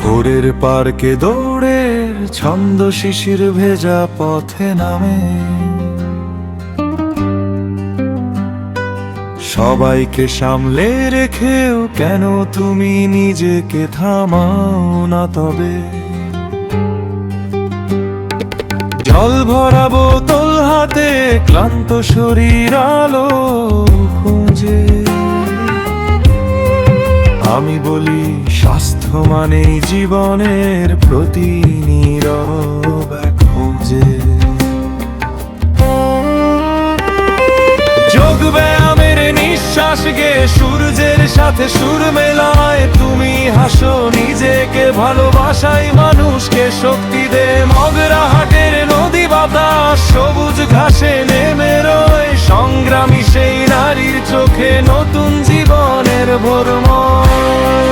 ভোরের পার্কে দৌড়ের ছন্দ শিশির ভেজা পথে নামে, সবাইকে সামলে রেখেও কেন তুমি নিজেকে থামাও না? তবে জল ভরা বোতল হাতে ক্লান্ত শরীর আলো খুঁজে, আমি বলি স্বাস্থ্য মানেই জীবনের প্রতি নীরব এক খোঁজে। যোগ ব্যায়ামের নিঃশ্বাস গে সূর্যের সাথে সুর মেলায়, তুমি হাসো নিজেকে ভালোবাসাই মানুষকে শক্তি দে। মগরা হাটের নদী বাতাস সবুজ ঘাসে নেমে রয়, সংগ্রামী সেই নারীর চোখে নতুন জীবনের ভোরময়।